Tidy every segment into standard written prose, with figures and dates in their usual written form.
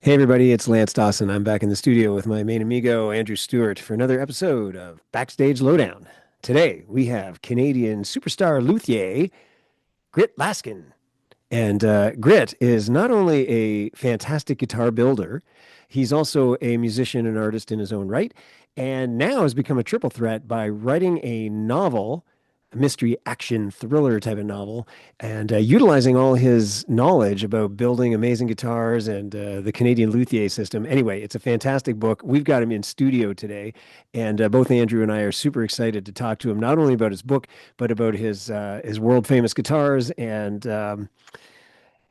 Hey everybody, it's Lance Dawson. I'm back in the studio with my main amigo, Andrew Stewart, for another episode of Backstage Lowdown. Today we have Canadian superstar luthier Grit Laskin. And Grit is not only a fantastic guitar builder, he's also a musician and artist in his own right, and now has become a triple threat by writing a novel, a mystery action thriller type of novel, and utilizing all his knowledge about building amazing guitars and the Canadian luthier system. Anyway, it's a fantastic book. We've got him in studio today, and both Andrew and I are super excited to talk to him not only about his book, but about his world famous guitars and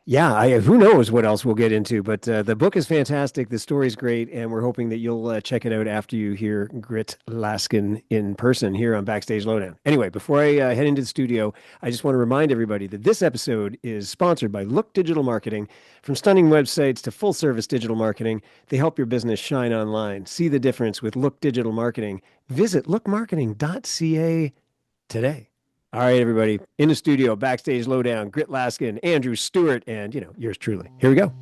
yeah, who knows what else we'll get into, but the book is fantastic. The story's great, and we're hoping that you'll check it out after you hear Grit Laskin in person here on Backstage Lowdown. Anyway, before I head into the studio, I just want to remind everybody that this episode is sponsored by Look Digital Marketing. From stunning websites to full service digital marketing, they help your business shine online. See the difference with Look Digital Marketing. Visit lookmarketing.ca today. All right, everybody, in the studio, Backstage Lowdown, Grit Laskin, Andrew Stewart, and, yours truly. Here we go.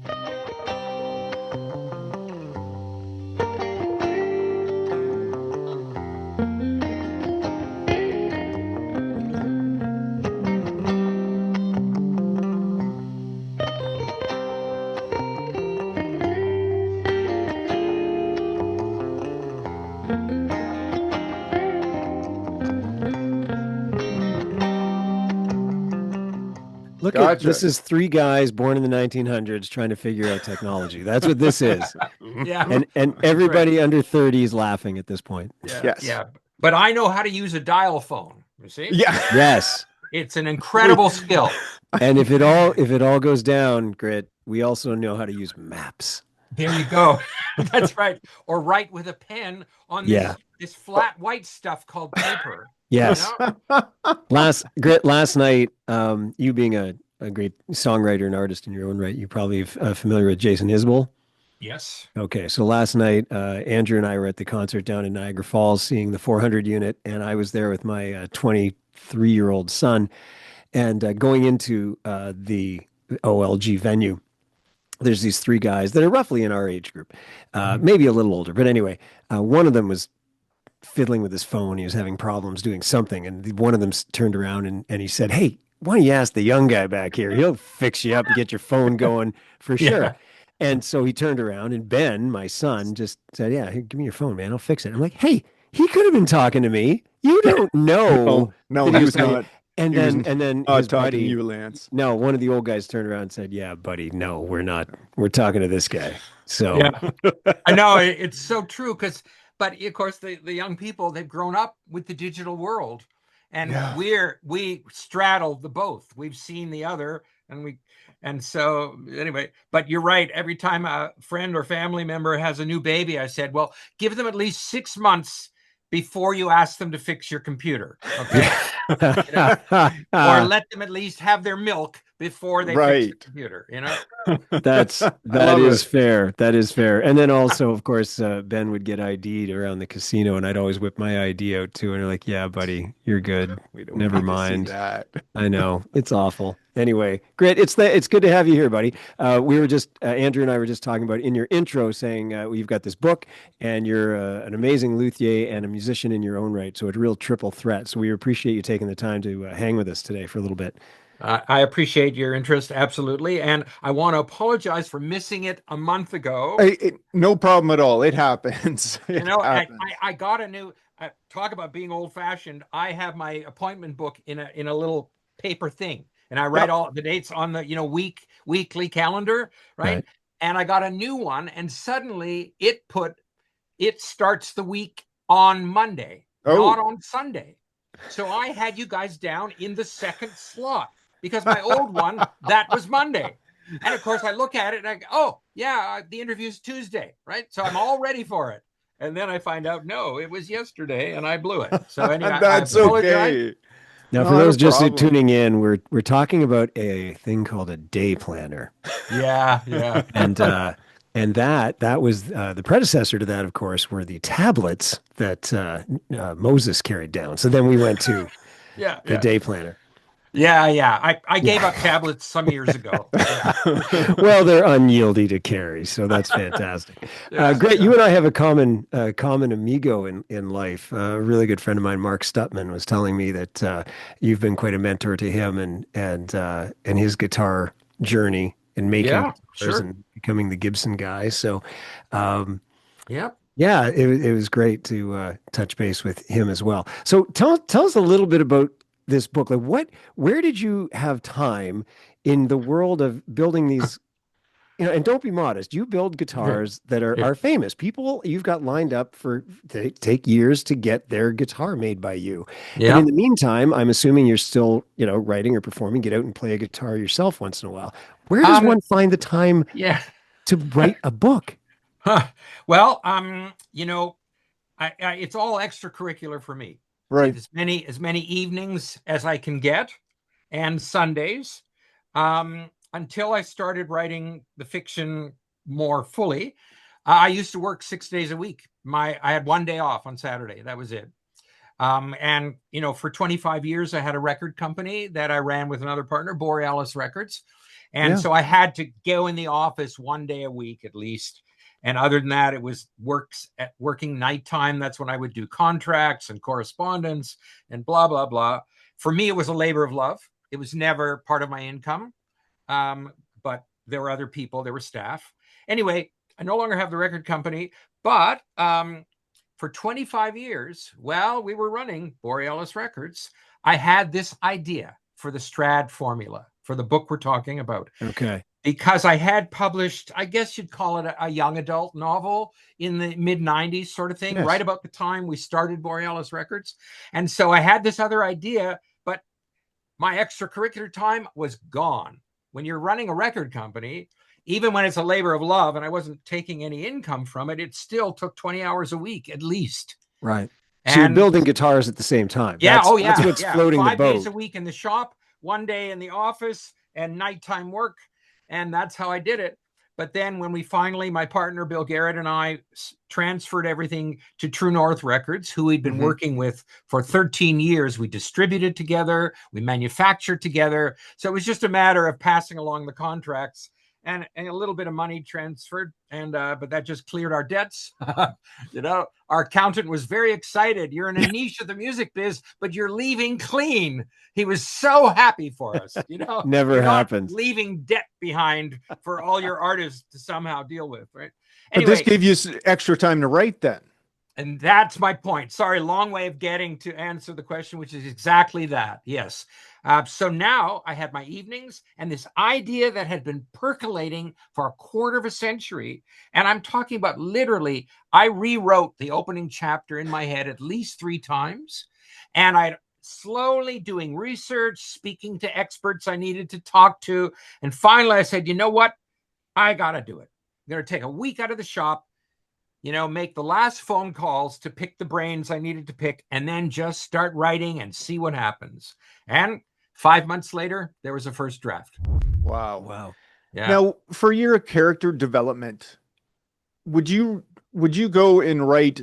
Look at Gotcha. this is three guys born in the 1900s trying to figure out technology. That's what this is. Yeah. And everybody under 30 is laughing at this point. Yeah. Yes. Yeah. But I know how to use a dial phone. You see? Yeah. Yes. It's an incredible skill. And if it all goes down, Grit, we also know how to use maps. There you go. That's right. Or write with a pen on this flat white stuff called paper. Yes. You know? Last night, you being a great songwriter and artist in your own right, you're probably familiar with Jason Isbell. Yes. Okay, so last night, Andrew and I were at the concert down in Niagara Falls seeing the 400 unit, and I was there with my 23-year-old son. And going into the OLG venue, there's these three guys that are roughly in our age group, maybe a little older. But anyway, one of them was fiddling with his phone. He was having problems doing something. And one of them turned around and he said, "Hey, why don't you ask the young guy back here? He'll fix you up and get your phone going for sure." Yeah. And so he turned around and Ben, my son, just said, "Yeah, here, give me your phone, man. I'll fix it." I'm like, "Hey, he could have been talking to me. You don't know." No, that he was talking- not. And He was then not his talking buddy, to you, Lance. no, one of the old guys turned around and said, "Yeah, buddy, no, we're not. We're talking to this guy." So Yeah. I know it's so true but of course the young people, they've grown up with the digital world, and Yeah. we straddle the both. We've seen the other, and so anyway, but you're right. Every time a friend or family member has a new baby, I said, well, give them at least 6 months before you ask them to fix your computer. Okay. Or let them at least have their milk before they fix Right. the computer, you know? that love is it. fair. That is fair. And then also, of course, Ben would get ID'd around the casino, and I'd always whip my ID out too. And they're like, "Yeah, buddy, you're good. We don't Never need to see mind." that. I know it's awful. Anyway, great. It's good to have you here, buddy. We were just Andrew and I were just talking about in your intro saying you've got this book and you're an amazing luthier and a musician in your own right. So it's a real triple threat. So we appreciate you taking the time to hang with us today for a little bit. I appreciate your interest, absolutely. And I want to apologize for missing it a month ago. No problem at all. It happens. You It know, happens. I got a new, talk about being old fashioned. I have my appointment book in a little paper thing, and I write all the dates on the, weekly calendar, right? Right. And I got a new one, and suddenly it starts the week on Monday, not on Sunday. So I had you guys down in the second slot because my old one, that was Monday. And of course I look at it and I go, oh yeah, the interview's Tuesday, right? So I'm all ready for it. And then I find out, no, it was yesterday and I blew it. So anyway, That's I apologize. okay. Now, for Not a those just problem. tuning in, we're talking about a thing called a day planner, Yeah. and that was the predecessor to that, of course, were the tablets that Moses carried down. So then we went to the day planner. Yeah. I gave up tablets some years ago. Yeah. Well, they're unyieldy to carry, so that's fantastic. Great. Yeah. You and I have a common amigo in life. A really good friend of mine, Mark Stutman, was telling me that you've been quite a mentor to him and his guitar journey in making Yeah, guitars sure. and becoming the Gibson guy. So, um, Yep. yeah, it was great to touch base with him as well. So tell us a little bit about this book. Like where did you have time in the world of building these, and don't be modest. You build guitars that are famous. People you've got lined up for they take years to get their guitar made by you. And in Yeah. the meantime, I'm assuming you're still, writing or performing, get out and play a guitar yourself once in a while. Where does Um, one find the time yeah. to write a book? Huh. Well, it's all extracurricular for me. Right. It's as many evenings as I can get, and Sundays, until I started writing the fiction more fully. I used to work 6 days a week. I had one day off on Saturday. That was it. And for 25 years, I had a record company that I ran with another partner, Borealis Records. And Yeah. so I had to go in the office one day a week at least. And other than that, it was working nighttime. That's when I would do contracts and correspondence and blah, blah, blah. For me, it was a labor of love. It was never part of my income. But there were other people, there were staff. Anyway, I no longer have the record company, but for 25 years, while we were running Borealis Records, I had this idea for the Strad formula, for the book we're talking about. Okay. Because I had published, I guess you'd call it a young adult novel in the mid 90s sort of thing, Yes. right about the time we started Borealis Records. And so I had this other idea, but my extracurricular time was gone. When you're running a record company, even when it's a labor of love and I wasn't taking any income from it, it still took 20 hours a week at least. Right. So you're And building guitars at the same time. yeah, That's what's yeah. floating the 5 days boat. a week in the shop, one day in the office, and nighttime work. And that's how I did it. But then when we finally, my partner, Bill Garrett, and I transferred everything to True North Records, who we'd been working with for 13 years, we distributed together, we manufactured together. So it was just a matter of passing along the contracts and a little bit of money transferred. And but that just cleared our debts. Our accountant was very excited. You're in a niche of the music biz, but you're leaving clean. He was so happy for us. Never You're not happens. leaving debt behind for all your artists to somehow deal with, right? But this Anyway, gave you extra time to write then. and that's my point. Sorry, long way of getting to answer the question, which is exactly that. Yes. So now I had my evenings and this idea that had been percolating for a quarter of a century. And I'm talking about literally, I rewrote the opening chapter in my head at least 3 times. And I'd slowly doing research, speaking to experts I needed to talk to. And finally, I said, you know what? I got to do it. I'm going to take a week out of the shop, make the last phone calls to pick the brains I needed to pick, and then just start writing and see what happens. And 5 months later, there was a first draft. Wow. Wow. Yeah. Now, for your character development, would you go and write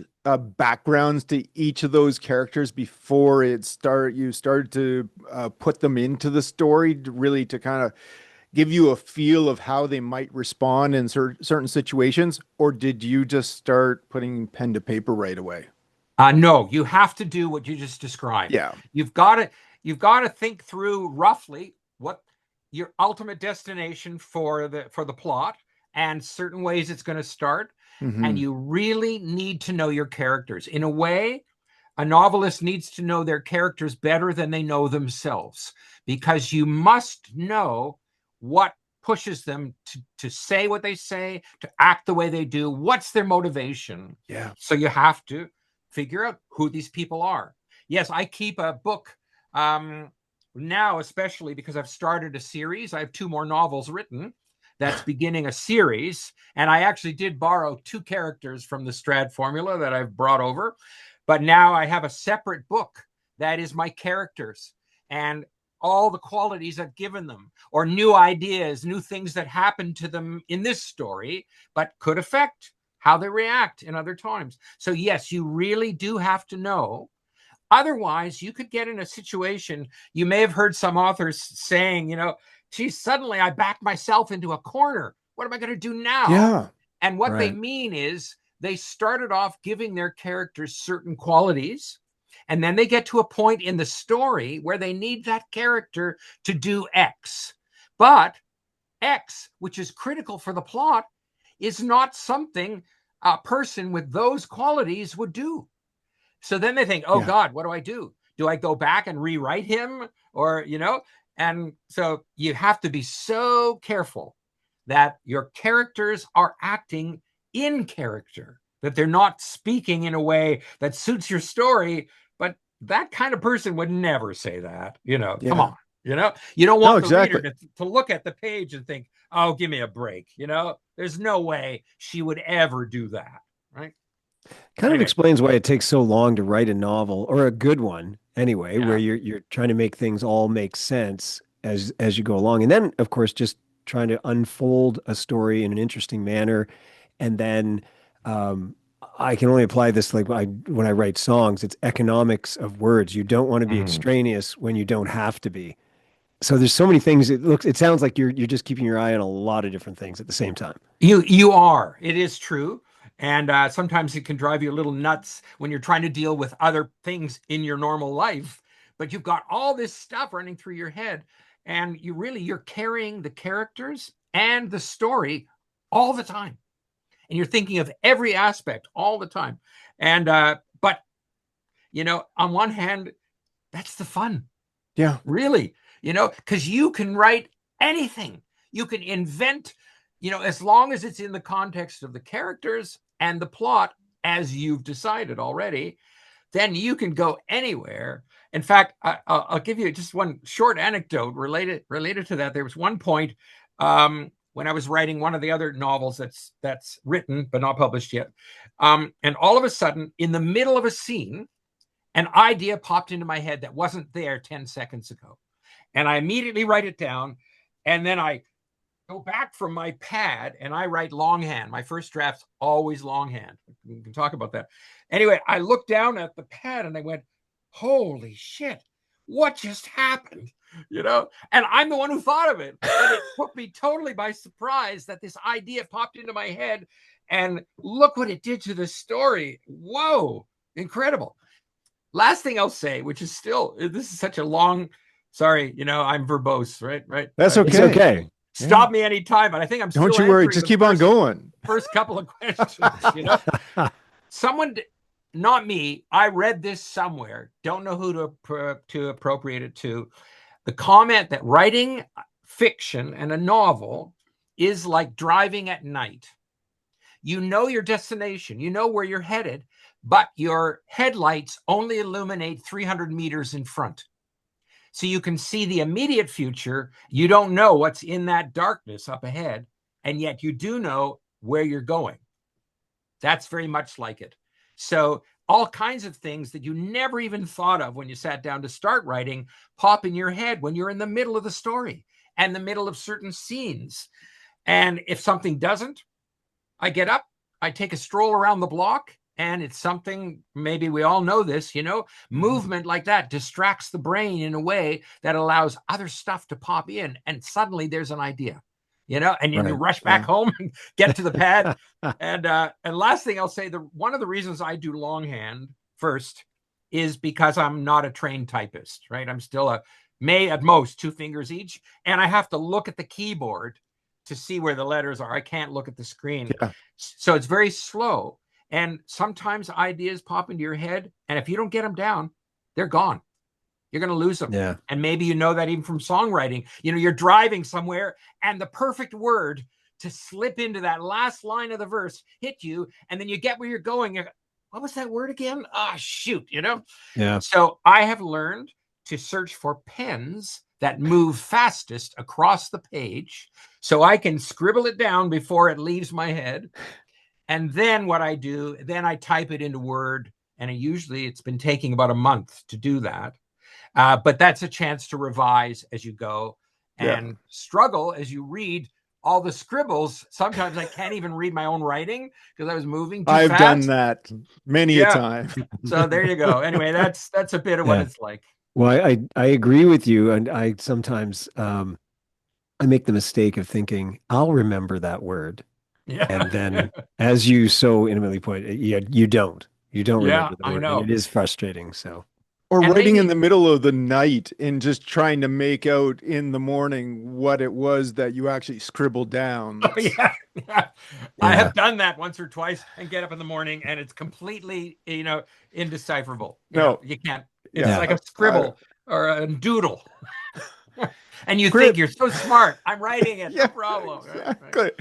backgrounds to each of those characters before you started to put them into the story, to kind of give you a feel of how they might respond in certain situations, or did you just start putting pen to paper right away? No, you have to do what you just described. Yeah. You've got to think through roughly what your ultimate destination for the plot and certain ways it's going to start. And you really need to know your characters. In a way, a novelist needs to know their characters better than they know themselves, because you must know what pushes them to say what they say, to act the way they do. What's their motivation? Yeah. So you have to figure out who these people are. Yes, I keep a book now, especially because I've started a series. I have 2 more novels written that's beginning a series. And I actually did borrow 2 characters from the Strad formula that I've brought over. But now I have a separate book that is my characters and all the qualities I've given them, or new ideas, new things that happen to them in this story, but could affect how they react in other times. So yes, you really do have to know Otherwise, you could get in a situation, you may have heard some authors saying, geez, suddenly I backed myself into a corner. What am I going to do now? Yeah. And what they Right. mean is they started off giving their characters certain qualities, and then they get to a point in the story where they need that character to do X. But X, which is critical for the plot, is not something a person with those qualities would do. So then they think, oh Yeah. God, what do I do? Do I go back and rewrite him? Or, and so you have to be so careful that your characters are acting in character, that they're not speaking in a way that suits your story. But that kind of person would never say that, come Yeah. on, you don't No, want the exactly. reader to look at the page and think, oh, give me a break. There's no way she would ever do that. Right. Kind of Anyway, explains why it takes so long to write a novel or a good one anyway, where yeah. you're trying to make things all make sense as you go along. And then of course just trying to unfold a story in an interesting manner. And then um I can only apply this like when I write songs, it's economics of words. You don't want to be Mhm. extraneous when you don't have to be. So there's so many things. It sounds like you're just keeping your eye on a lot of different things at the same time. You are. It is true. And sometimes it can drive you a little nuts when you're trying to deal with other things in your normal life. But you've got all this stuff running through your head, and you're carrying the characters and the story all the time. And you're thinking of every aspect all the time. And but on one hand, that's the fun. Yeah. Really, because you can write anything. You can invent, as long as it's in the context of the characters and the plot, as you've decided already, then you can go anywhere. In fact, I'll give you just one short anecdote related to that. There was one point when I was writing one of the other novels that's written but not published yet, and all of a sudden, in the middle of a scene, an idea popped into my head that wasn't there 10 seconds ago. And I immediately write it down. And then I go back from my pad and I write longhand. My first draft's always longhand. We can talk about that. Anyway, I looked down at the pad and I went, holy shit, what just happened? And I'm the one who thought of it. And it took me totally by surprise that this idea popped into my head. And look what it did to the story. Whoa, incredible. Last thing I'll say, which is still, this is such a long, sorry, I'm verbose, right? That's okay. It's okay. Stop me anytime, but I think I'm still Don't you worry. answering Just the keep on going. first couple of questions, Someone, not me, I read this somewhere, don't know who to appropriate it to. The comment that writing fiction and a novel is like driving at night. You know your destination, you know where you're headed, but your headlights only illuminate 300 meters in front. So you can see the immediate future. You don't know what's in that darkness up ahead, and yet you do know where you're going. That's very much like it. So all kinds of things that you never even thought of when you sat down to start writing pop in your head when you're in the middle of the story and the middle of certain scenes. And if something doesn't, I get up, I take a stroll around the block, and it's something, maybe we all know this, movement like that distracts the brain in a way that allows other stuff to pop in, and suddenly there's an idea, and then you rush back home and get to the pad. And last thing I'll say, one of the reasons I do longhand first is because I'm not a trained typist, right? I'm still at most 2 fingers each, and I have to look at the keyboard to see where the letters are. I can't look at the screen. Yeah. So it's very slow. And sometimes ideas pop into your head, and if you don't get them down, they're gone. You're going to lose them. Yeah. And maybe you know that even from songwriting. You're driving somewhere, and the perfect word to slip into that last line of the verse hit you, and then you get where you're going. What was that word again? Shoot, Yeah. So I have learned to search for pens that move fastest across the page so I can scribble it down before it leaves my head. And then what I do, then I type it into Word, and it's been taking about a month to do that. But that's a chance to revise as you go and struggle as you read all the scribbles, sometimes I can't even read my own writing because I was moving too I've fast. done that many a Yeah. time. So there you go. Anyway, that's a bit of what Yeah. it's like. Well, I agree with you, and I sometimes I make the mistake of thinking I'll remember that word, and Yeah. then as you so intimately put it, you don't. You don't Yeah, remember the I word, and it know. is frustrating. So Or And writing in maybe, the middle of the night and just trying to make out in the morning what it was that you actually scribbled down. oh, yeah, yeah. I yeah, have done that once or twice and get up in the morning and it's completely, indecipherable. No, You can't, it's yeah. yeah. like a scribble or a doodle. And you think Grip. you're so smart. I'm writing it, no Yeah, problem. Right, exactly. right.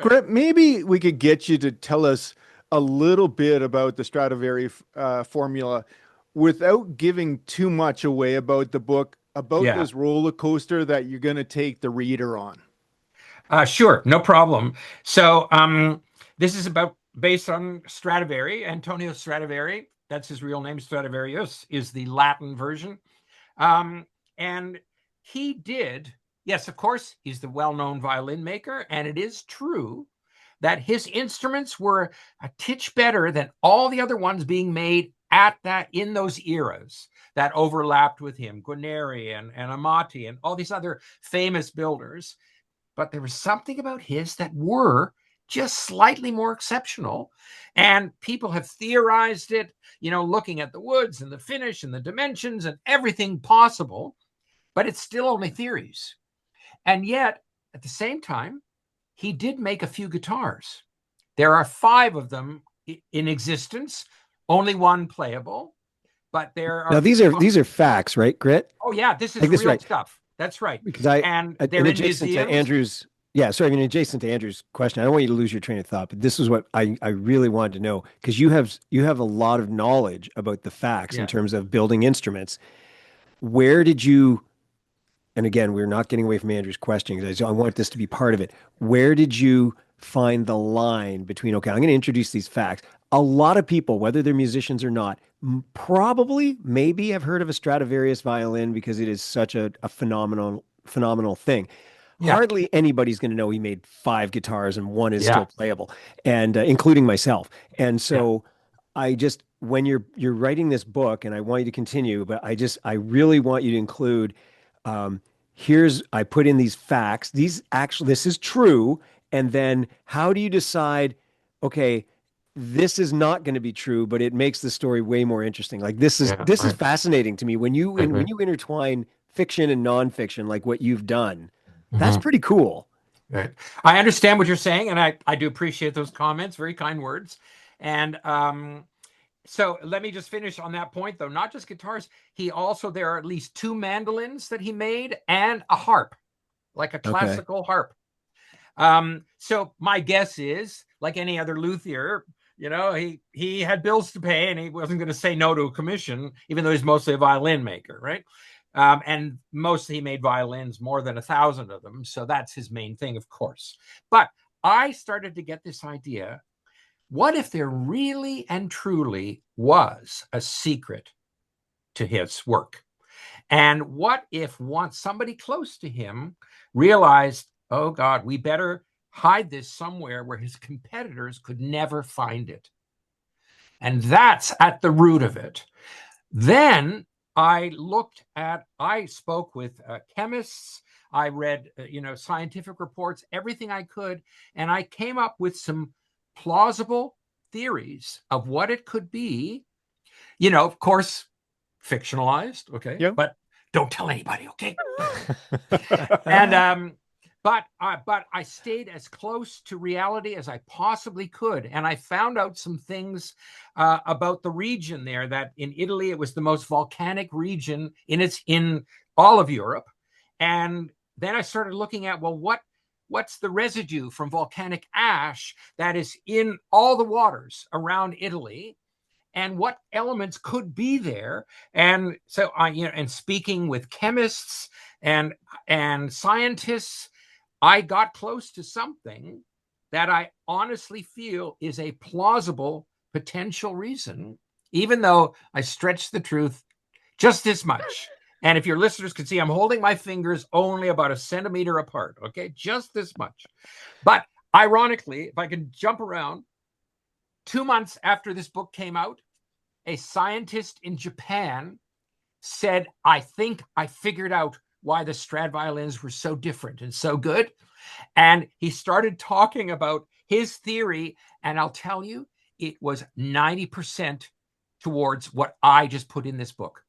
Grip, maybe we could get you to tell us a little bit about the Stradivari formula without giving too much away about the book, about Yeah. this roller coaster that you're going to take the reader on. Sure, no problem. So, this is based on Stradivari, Antonio Stradivari. That's his real name. Stradivarius is the Latin version. And he did, yes, of course, he's the well-known violin maker, and it is true that his instruments were a titch better than all the other ones being made in those eras that overlapped with him, Guarneri and Amati and all these other famous builders. But there was something about his that were just slightly more exceptional. And people have theorized it, looking at the woods and the finish and the dimensions and everything possible, but it's still only theories. And yet, at the same time, he did make a few guitars. There are 5 of them in existence, only one playable, but there Now are. these are facts, right, Grit? Oh, yeah, this is Like this, real right? stuff. That's right. Because And in they're in adjacent to museums. Andrew's, yeah, sorry, I mean, adjacent to Andrew's question, I don't want you to lose your train of thought, but this is what I really wanted to know because you have a lot of knowledge about the facts in Yeah. terms of building instruments. Where did you, and again, we're not getting away from Andrew's question because I want this to be part of it. Where did you find the line between, okay, I'm going to introduce these facts. A lot of people, whether they're musicians or not, probably maybe have heard of a Stradivarius violin because it is such a phenomenal thing. Yeah. Hardly anybody's going to know he made 5 guitars and one is Yeah. still playable, and including myself. And Yeah. so, I just when you're writing this book, and I want you to continue, but I really want you to include. Here's I put in these facts. This is true, and then how do you decide? Okay, this is not going to be true, but it makes the story way more interesting. Like Yeah. this is Right. fascinating to me Right. when Right. you intertwine fiction and nonfiction, like what you've done. That's Mhm. pretty cool. Right. I understand what you're saying, and I do appreciate those comments. Very kind words. And so let me just finish on that point, though. Not just guitars. There are at least 2 mandolins that he made and a harp, like a Okay. classical harp. So my guess is, like any other luthier, he had bills to pay, and he wasn't going to say no to a commission, even though he's mostly a violin maker, right? And mostly he made violins, more than 1,000 of them. So that's his main thing, of course. But I started to get this idea. What if there really and truly was a secret to his work? And what if once somebody close to him realized, oh God, we better hide this somewhere where his competitors could never find it? And that's at the root of it. Then I spoke with chemists. I read, scientific reports, everything I could, and I came up with some plausible theories of what it could be. Of course, fictionalized, okay, Yeah. but don't tell anybody, okay? And but I stayed as close to reality as I possibly could, and I found out some things about the region there. That in Italy, it was the most volcanic region in all of Europe, and then I started looking at, well, what's the residue from volcanic ash that is in all the waters around Italy, and what elements could be there. And so and speaking with chemists and scientists, I got close to something that I honestly feel is a plausible potential reason, even though I stretched the truth just this much. And if your listeners could see, I'm holding my fingers only about a centimeter apart. Okay, just this much. But ironically, if I can jump around, 2 months after this book came out, a scientist in Japan said, I think I figured out why the Strad violins were so different and so good. And he started talking about his theory. And I'll tell you, it was 90% towards what I just put in this book.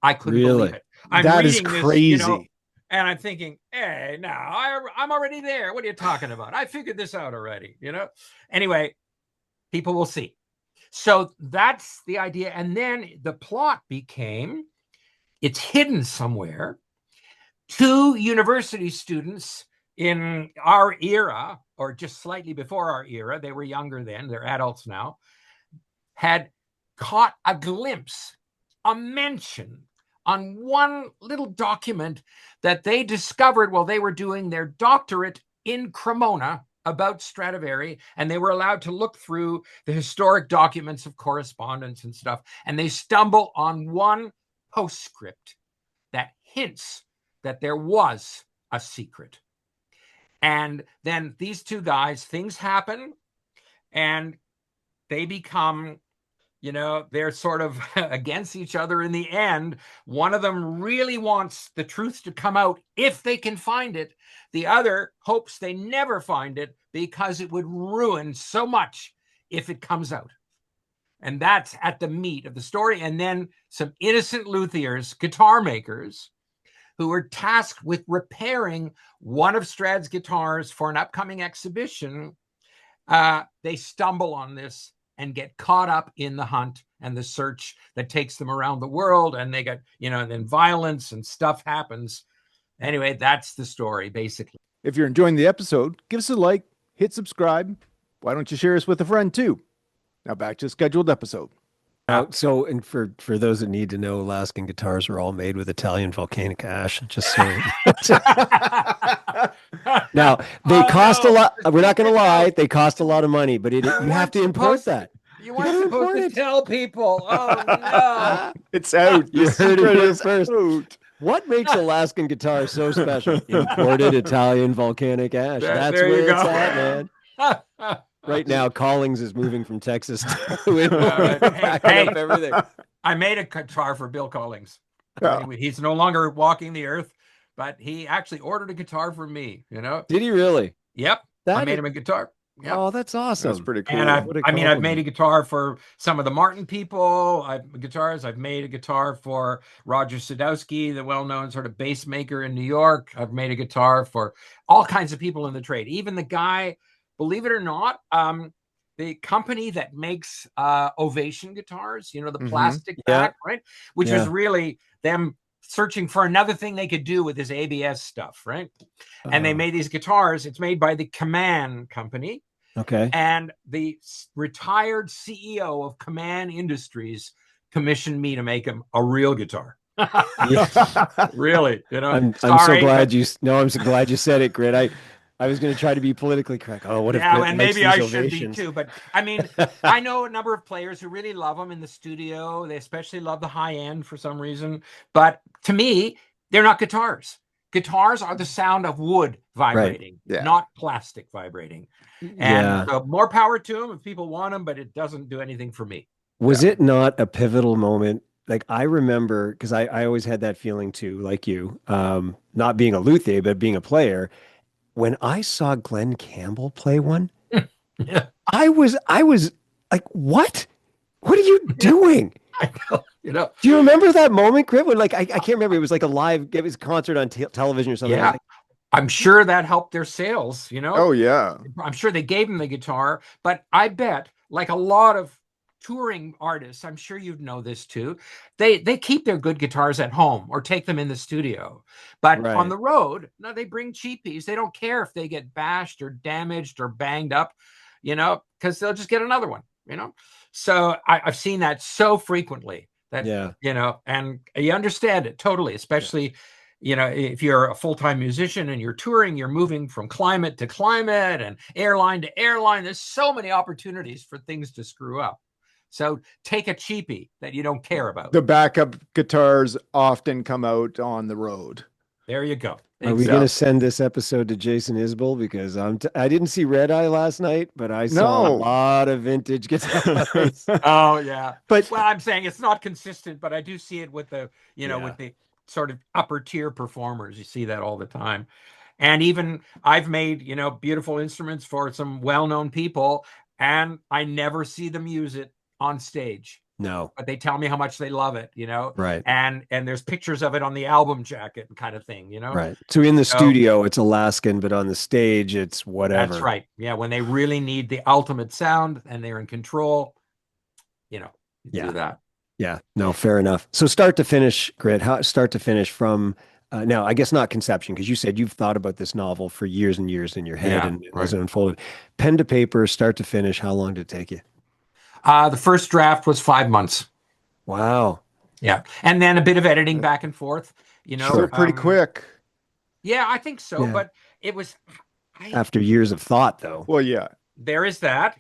I couldn't believe it. I'm That is reading crazy. this, and I'm thinking, hey, no, I'm already there. What are you talking about? I figured this out already, Anyway, people will see. So that's the idea. And then the plot became, it's hidden somewhere. 2 university students in our era, or just slightly before our era, they were younger then, they're adults now, had caught a glimpse, a mention on one little document that they discovered while they were doing their doctorate in Cremona about Stradivari, and they were allowed to look through the historic documents of correspondence and stuff, and they stumble on one postscript that hints that there was a secret. And then these 2 guys, things happen, and they become, they're sort of against each other in the end. One of them really wants the truth to come out if they can find it. The other hopes they never find it because it would ruin so much if it comes out. And that's at the meat of the story. And then some innocent luthiers, guitar makers, who were tasked with repairing one of Strad's guitars for an upcoming exhibition, they stumble on this and get caught up in the hunt and the search that takes them around the world. And they got, then violence and stuff happens. Anyway, that's the story, basically. If you're enjoying the episode, give us a like, hit subscribe. Why don't you share us with a friend too? Now back to the scheduled episode. So, and for those that need to know, Laskin guitars are all made with Italian volcanic ash. Just so. Now they cost a lot. We're not going to lie; they cost a lot of money. But you have to import that. You weren't supposed to tell people. Oh no! It's out. You heard it here first. Out. What makes a Laskin guitar so special? Imported Italian volcanic ash. That's there where you it's go. at, man. Right now, Collings is moving from Texas to Hey, up everything. I made a guitar for Bill Collings. Yeah. He's no longer walking the earth, but he actually ordered a guitar for me. Did he really? Yep. I made him a guitar. Yep. Oh, that's awesome. That's pretty cool. And I've made a guitar for some of the Martin people. I've made a guitar for Roger Sadowski, the well-known sort of bass maker in New York. I've made a guitar for all kinds of people in the trade. Even the guy, believe it or not, the company that makes Ovation guitars, the plastic back, right? Which was really them searching for another thing they could do with this ABS stuff, right? And they made these guitars. It's made by the Kaman company. Okay. And the retired CEO of Kaman Industries commissioned me to make him a real guitar. Really, I'm so glad I'm so glad you said it, Grit. I was going to try to be politically correct. Oh, what if Grit and makes maybe I ovations? should be too. But I mean, I know a number of players who really love them in the studio. They especially love the high end for some reason. But to me, they're not guitars. Guitars are the sound of wood vibrating, not plastic vibrating. And so more power to them if people want them, but it doesn't do anything for me. Was it not a pivotal moment? Like I remember, because I always had that feeling too, like you, not being a luthier, but being a player. When I saw Glenn Campbell play one, I was like, what? What are you doing? I know, Do you remember that moment, Grit? When I can't remember. It was like it was a concert on television or something. Yeah. I'm sure that helped their sales, Oh, yeah. I'm sure they gave him the guitar, but I bet, like a lot of touring artists, I'm sure you'd know this too, they keep their good guitars at home or take them in the studio. But on the road, no, they bring cheapies. They don't care if they get bashed or damaged or banged up, because they'll just get another one, So I've seen that so frequently that, and you understand it totally, especially if you're a full-time musician and you're touring, you're moving from climate to climate and airline to airline. There's so many opportunities for things to screw up. So take a cheapie that you don't care about. The backup guitars often come out on the road. There you go. Are we going to send this episode to Jason Isbell? Because I didn't see Red Eye last night, but I saw a lot of vintage guitars. Oh yeah. But well, I'm saying it's not consistent, but I do see it with the, with the sort of upper tier performers. You see that all the time. And even I've made, beautiful instruments for some well-known people, and I never see them use it on stage. No. But they tell me how much they love it, Right. And there's pictures of it on the album jacket kind of thing, Right. So in the studio, it's a Laskin, but on the stage, it's whatever. That's right. Yeah. When they really need the ultimate sound and they're in control, you do that. Yeah. No, fair enough. So start to finish, Grit, start to finish from now, I guess not conception, because you said you've thought about this novel for years and years in your head and as it unfolded. Pen to paper, start to finish, how long did it take you? The first draft was 5 months. Wow. Yeah. And then a bit of editing back and forth, So pretty quick. Yeah, I think so. Yeah. But it was after years of thought, though. Well, yeah. There is that,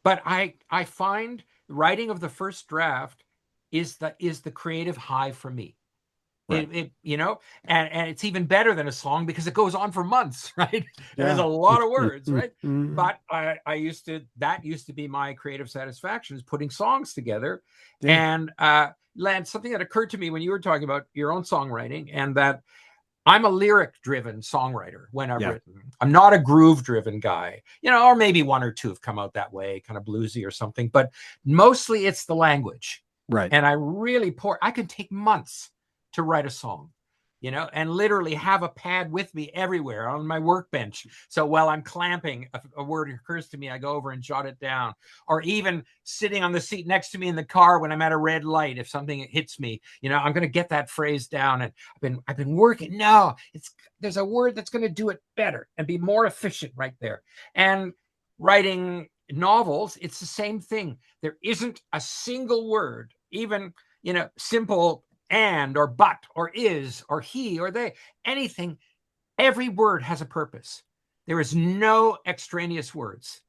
but I find writing of the first draft is the creative high for me. Right. And it's even better than a song because it goes on for months, right? Yeah. There's a lot of words, right? But that used to be my creative satisfaction, is putting songs together. Yeah. And Lance, something that occurred to me when you were talking about your own songwriting, and that I'm a lyric-driven songwriter when I've written. I'm not a groove-driven guy, or maybe one or two have come out that way, kind of bluesy or something, but mostly it's the language. Right. And I can take months to write a song, and literally have a pad with me everywhere on my workbench. So while I'm clamping, a word occurs to me, I go over and jot it down. Or even sitting on the seat next to me in the car when I'm at a red light, if something hits me, I'm going to get that phrase down. And I've been working. No, there's a word that's going to do it better and be more efficient right there. And writing novels, it's the same thing. There isn't a single word, even, simple and or but or is or he or they, anything. Every word has a purpose. There is no extraneous words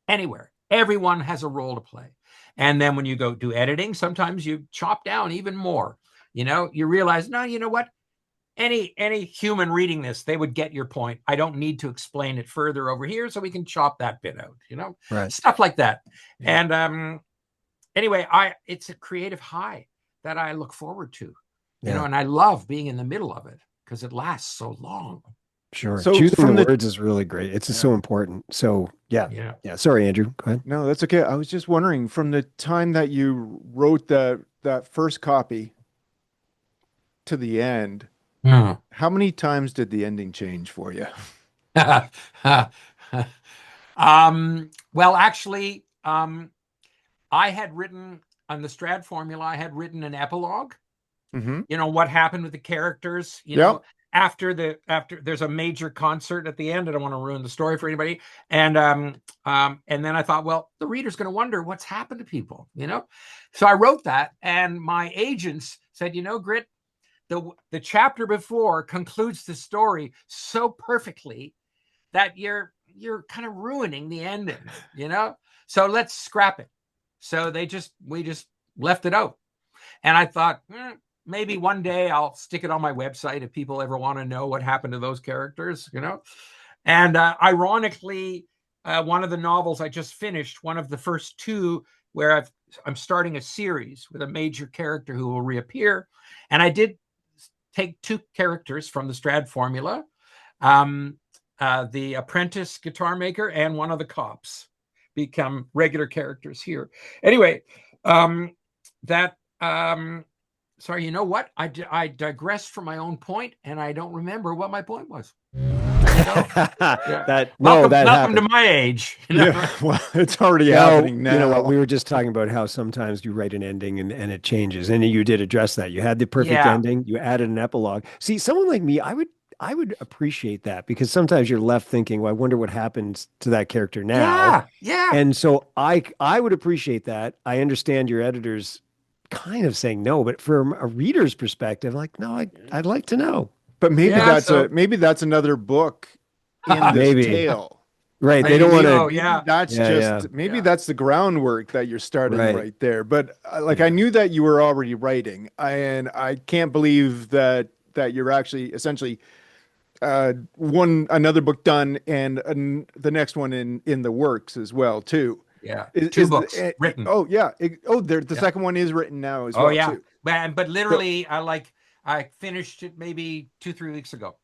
anywhere. Everyone has a role to play. And then when you go do editing, sometimes you chop down even more. You realize, no, you know what? Any human reading this, they would get your point. I don't need to explain it further over here, so we can chop that bit out, right. Stuff like that. And anyway, it's a creative high that I look forward to, and I love being in the middle of it because it lasts so long. Sure. So choosing the words is really great. It's so important. So yeah. Sorry, Andrew. Go ahead. No, that's okay. I was just wondering, from the time that you wrote that first copy to the end, how many times did the ending change for you? Well, actually, I had written on the Strad Formula, I had written an epilogue. What happened with the characters, after there's a major concert at the end. I don't want to ruin the story for anybody. And then I thought, well, the reader's going to wonder what's happened to people, So I wrote that, and my agents said, Grit, the chapter before concludes the story so perfectly that you're kind of ruining the ending, So let's scrap it. So we just left it out. And I thought, maybe one day I'll stick it on my website if people ever want to know what happened to those characters, And ironically, one of the novels I just finished, one of the first two, where I'm starting a series with a major character who will reappear. And I did take two characters from the Strad Formula, the apprentice guitar maker and one of the cops, become regular characters here. Anyway, sorry, you know what? I digressed from my own point, and I don't remember what my point was. Welcome to my age. Yeah, well, it's already happening now. You know what? We were just talking about how sometimes you write an ending and it changes, and you did address that. You had the perfect ending. You added an epilogue. See, someone like me, I would appreciate that, because sometimes you're left thinking, well, I wonder what happens to that character now. Yeah. And so I would appreciate that. I understand your editors kind of saying no, but from a reader's perspective, like, no, I'd like to know. But maybe maybe that's another book in this tale. Right. I They don't mean, want oh to. yeah, That's Yeah, yeah. just maybe that's the groundwork that you're starting Right. right there. But like Yeah. I knew that you were already writing, and I can't believe that you're actually essentially another book done and the next one in the works as well too. yeah. Two Is books written. oh yeah the Yeah. second one is written now as Oh well yeah. too. But So literally, I finished it maybe 2-3 weeks ago.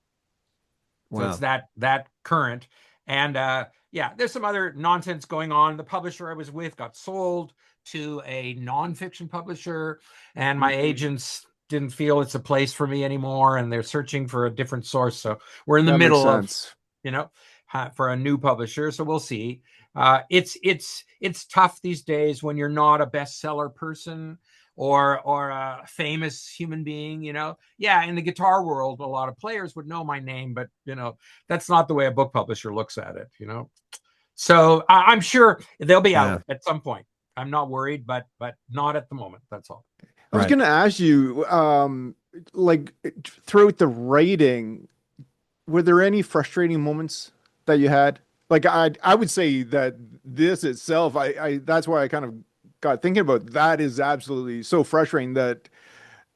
So it's Wow. that current. And yeah, there's some other nonsense going on. The publisher I was with got sold to a nonfiction publisher, and my mhm, agents didn't feel it's a place for me anymore, and they're searching for a different source. So we're in the that makes middle of, sense. you know, for a new publisher. So we'll see. It's tough these days when you're not a bestseller person or a famous human being, yeah, in the guitar world a lot of players would know my name, but that's not the way a book publisher looks at it. So I'm sure they'll be Yeah. out at some point. I'm not worried, but not at the moment. That's all. I was Right. going to ask you, like throughout the writing, were there any frustrating moments that you had? Like I would say that this itself, I that's why I kind of got thinking about that is absolutely so frustrating that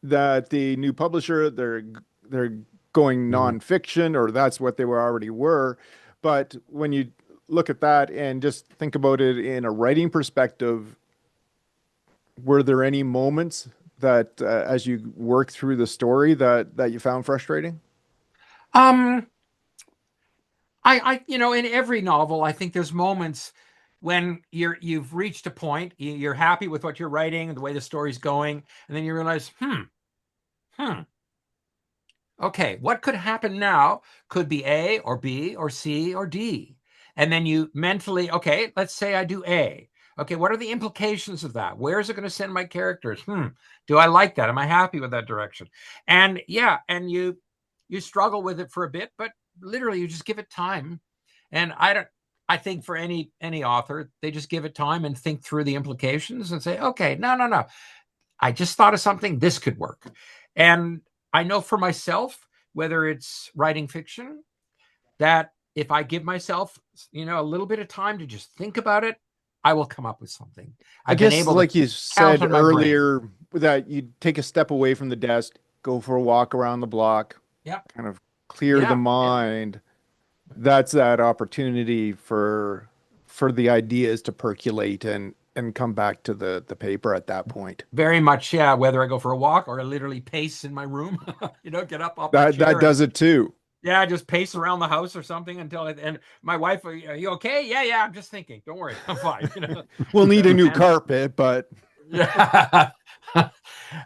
the new publisher they're going Mhm. nonfiction or that's what they were. But when you look at that and just think about it in a writing perspective, were there any moments that as you work through the story that you found frustrating? Um, in every novel, I think there's moments when you've reached a point, you're happy with what you're writing, the way the story's going, and then you realize, hmm, okay, what could happen now? Could be A or B or C or D. And then you mentally, okay, let's say I do A. Okay, what are the implications of that? Where is it going to send my characters? Do I like that? Am I happy with that direction? And yeah, and you struggle with it for a bit, but literally you just give it time. And I think for any author, they just give it time and think through the implications and say, okay, no. I just thought of something, this could work. And I know for myself, whether it's writing fiction, that if I give myself, a little bit of time to just think about it, I will come up with something. I I've been guess able to like you count said on my brain. earlier that you take a step away from the desk, go for a walk around the block, Yeah. kind of clear the Yeah. mind. That's that opportunity for the ideas to percolate and come back to the paper at that point. Very much. Yeah. Whether I go for a walk or I literally pace in my room, get up off my That chair and does it too. yeah, just pace around the house or something and my wife, are you okay? Yeah. I'm just thinking. Don't worry. I'm fine. We'll need a new And carpet, but yeah.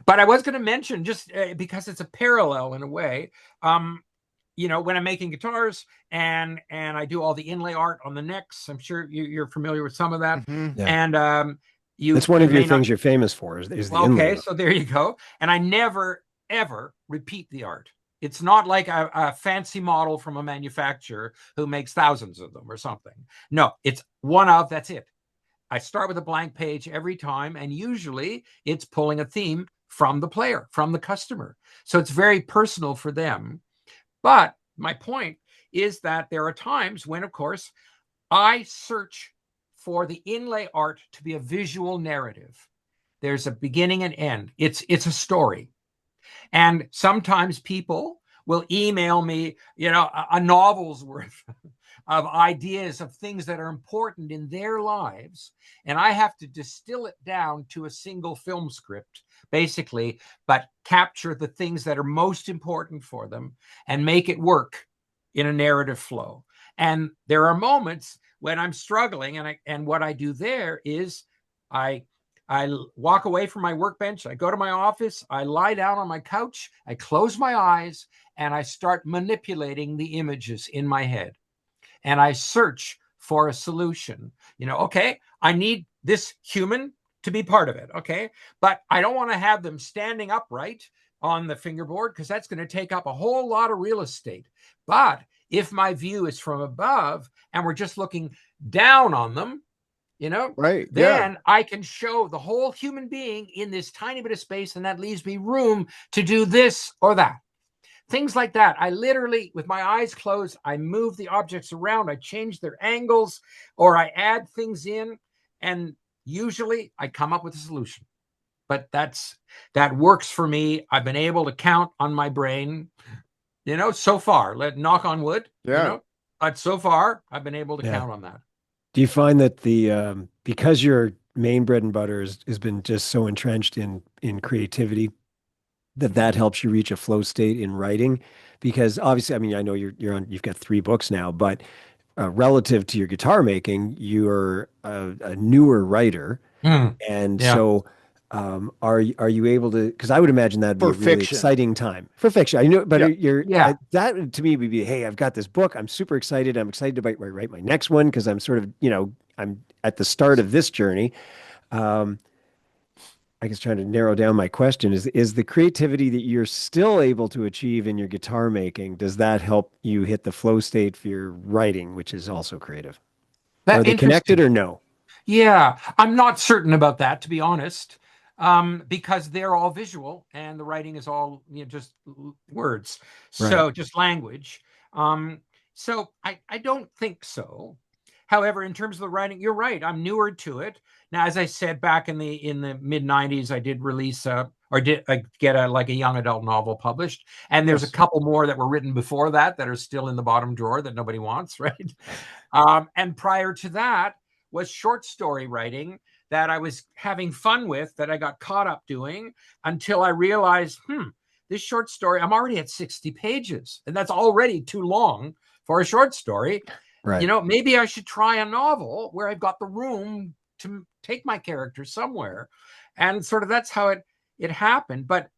But I was going to mention just because it's a parallel in a way. When I'm making guitars and I do all the inlay art on the necks, I'm sure you're familiar with some of that. mhm. Yeah. And That's one you of your may not. things you're famous for is the inlay Okay, art. so there you go. And I never ever repeat the art. It's not like a fancy model from a manufacturer who makes thousands of them or something. No, it's one of, that's it. I start with a blank page every time, and usually it's pulling a theme from the player, from the customer. So it's very personal for them. But my point is that there are times when, of course, I search for the inlay art to be a visual narrative. There's a beginning and end. It's a story. And sometimes people will email me, a novel's worth of ideas of things that are important in their lives. And I have to distill it down to a single film script, basically, but capture the things that are most important for them and make it work in a narrative flow. And there are moments when I'm struggling, and what I do there is I I walk away from my workbench. I go to my office. I lie down on my couch. I close my eyes and I start manipulating the images in my head. And I search for a solution. Okay, I need this human to be part of it. Okay, but I don't want to have them standing upright on the fingerboard because that's going to take up a whole lot of real estate. But if my view is from above and we're just looking down on them, Right. Yeah. then I can show the whole human being in this tiny bit of space, and that leaves me room to do this or that. things like that. I literally, with my eyes closed, I move the objects around, I change their angles, or I add things in, and usually I come up with a solution. But that works for me. I've been able to count on my brain, so far. Let knock on wood, but so far I've been able to count on that. Do you find that because your main bread and butter has been just so entrenched in creativity, that helps you reach a flow state in writing? Because obviously, I mean, I know you've got 3 books now, but relative to your guitar making, you're a newer writer. And Yeah. so are you able to, because I would imagine that'd be For a really fiction. exciting time for fiction. I know, but Yeah. that to me would be, hey, I've got this book. I'm super excited. I'm excited to write my next one because I'm sort of, I'm at the start of this journey. I guess trying to narrow down my question is the creativity that you're still able to achieve in your guitar making, does that help you hit the flow state for your writing, which is also creative? Are they connected or no? Yeah, I'm not certain about that, to be honest, because they're all visual and the writing is all just words, so just language. So I don't think so. However, in terms of the writing, you're right. I'm newer to it now. As I said, back in the mid '90s, I did release get a young adult novel published, and there's a couple more that were written before that are still in the bottom drawer that nobody wants, right? And prior to that was short story writing that I was having fun with, that I got caught up doing until I realized, this short story, I'm already at 60 pages, and that's already too long for a short story. Right. Maybe I should try a novel where I've got the room to take my character somewhere. And sort of that's how it happened. But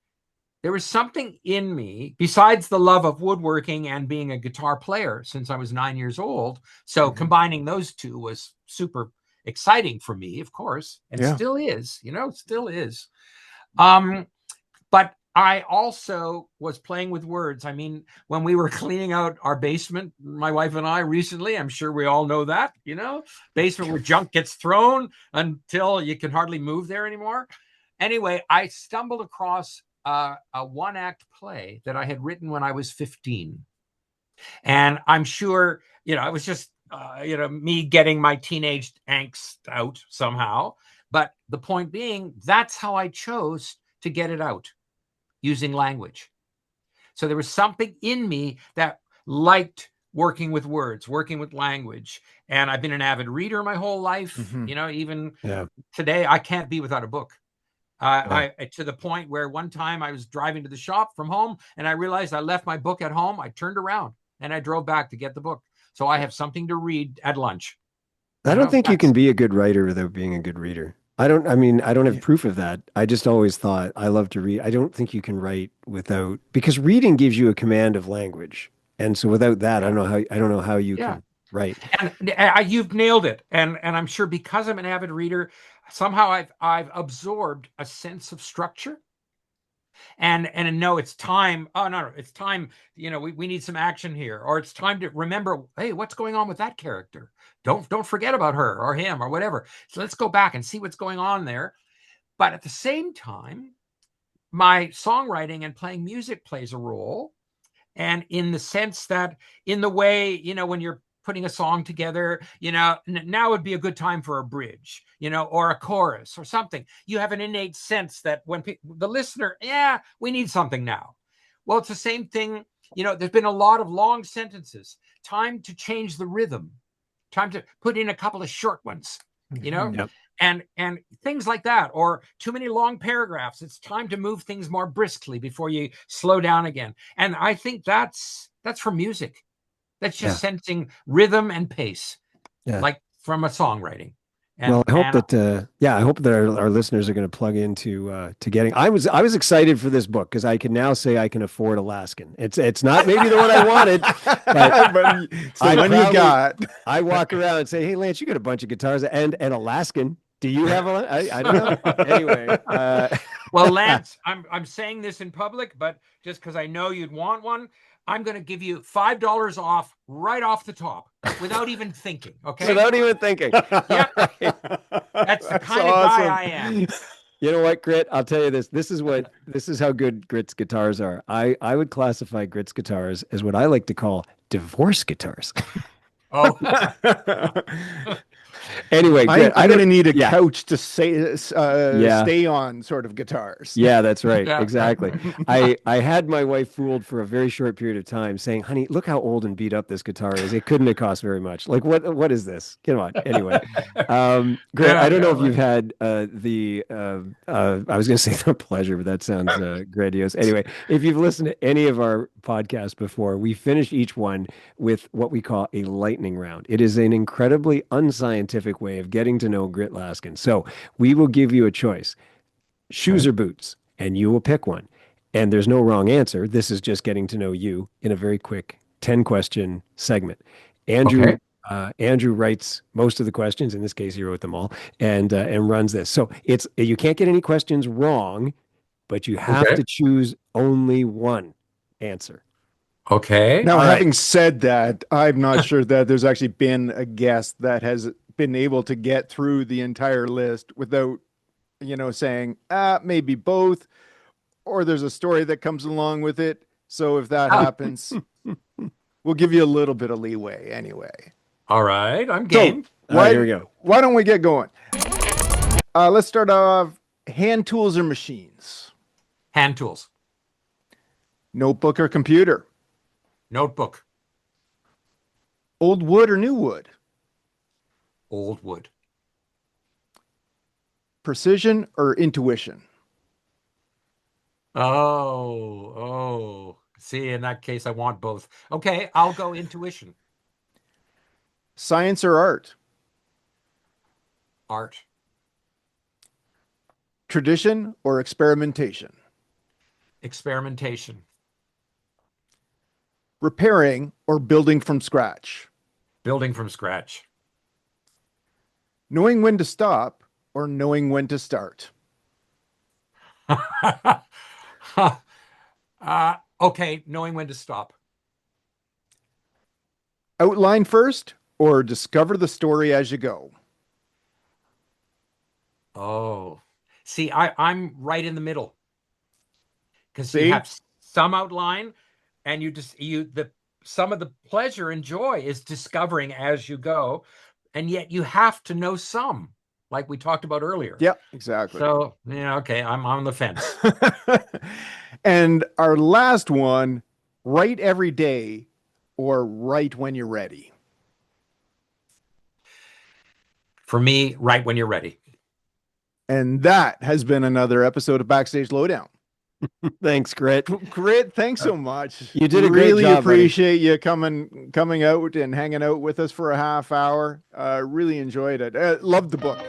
there was something in me besides the love of woodworking and being a guitar player since I was 9 years old. So combining those two was super exciting for me, of course, and still is, still is. But I also was playing with words. I mean, when we were cleaning out our basement, my wife and I recently, I'm sure we all know that, basement where junk gets thrown until you can hardly move there anymore. Anyway, I stumbled across a one-act play that I had written when I was 15. And I'm sure, it was just, me getting my teenage angst out somehow. But the point being, that's how I chose to get it out, using language. So there was something in me that liked working with words, working with language. And I've been an avid reader my whole life. Even today, I can't be without a book. I to the point where one time I was driving to the shop from home and I realized I left my book at home. I turned around and I drove back to get the book. So I have something to read at lunch. I don't think you can be a good writer without being a good reader. I don't have proof of that. I just always thought I love to read. I don't think you can write without, because reading gives you a command of language. And so without that, I don't know how you can write. And you've nailed it. And I'm sure because I'm an avid reader, somehow I've absorbed a sense of structure. And no, it's time. Oh no, it's time. We need some action here, or it's time to remember. Hey, what's going on with that character? Don't forget about her or him or whatever. So let's go back and see what's going on there. But at the same time, my songwriting and playing music plays a role, and in the sense that, in the way, when you're putting a song together, now would be a good time for a bridge, or a chorus or something. You have an innate sense that when the listener, we need something now. Well, it's the same thing. There's been a lot of long sentences. Time to change the rhythm. Time to put in a couple of short ones, and things like that, or too many long paragraphs. It's time to move things more briskly before you slow down again. And I think that's for music. That's just sensing rhythm and pace, like from a songwriting. And, well, I hope that our listeners are going to plug into to getting. I was excited for this book because I can now say I can afford a Laskin. It's not maybe the one I wanted, but I walk around and say, "Hey, Lance, you got a bunch of guitars and a Laskin. Do you have a?" I don't know. Anyway, well, Lance, I'm saying this in public, but just because I know you'd want one, I'm going to give you $5 off right off the top without even thinking. Okay. Without even thinking. Yep. That's the kind of guy I am. You know what, Grit? I'll tell you this. This is how good Grit's guitars are. I would classify Grit's guitars as what I like to call divorce guitars. Oh, Anyway, Grit, I'm going to need a yeah, couch to say, yeah. stay on sort of guitars. Yeah, that's right. yeah. Exactly. I had my wife fooled for a very short period of time saying, "Honey, look how old and beat up this guitar is. It couldn't have cost very much. Like what is this? Come on." Anyway, Grant, Yeah, I don't know if right. you've had I was going to say the pleasure, but that sounds grandiose. Anyway, if you've listened to any of our podcasts before, we finish each one with what we call a lightning round. It is an incredibly unscientific way of getting to know Grit Laskin. So we will give you a choice. Shoes Okay. or boots, and you will pick one. And there's no wrong answer. This is just getting to know you in a very quick 10 question segment. Andrew Okay. Andrew writes most of the questions. In this case, he wrote them all and runs this. So it's you can't get any questions wrong, but you have Okay. to choose only one answer. Okay. Now, All right. having said that, I'm not sure that there's actually been a guest that has been able to get through the entire list without, saying, maybe both, or there's a story that comes along with it. So if that Ah, happens, we'll give you a little bit of leeway anyway. all right. I'm So game. All right, why here we go. why don't we get going? Let's start off hand tools or machines, Hand tools. notebook or computer, Notebook. old wood or new wood, Old wood. precision or intuition, Oh. See, in that case, I want both. Okay, I'll go intuition. science or art, Art. tradition or experimentation, Experimentation. repairing or building from scratch, Building from scratch. knowing when to stop or knowing when to start, Okay, knowing when to stop. outline first or discover the story as you go. Oh, see, I'm right in the middle because you See? have some outline, and the some of the pleasure and joy is discovering as you go, and yet you have to know some, like we talked about earlier. Yeah, exactly. So yeah, okay, I'm on the fence. And our last one, write every day or write when you're ready. For me, right when you're ready. And that has been another episode of Backstage Lowdown. Thanks, Grit. Grit, thanks so much. You did a great really job, buddy. appreciate you coming out and hanging out with us for a half hour. Really enjoyed it. Loved the book.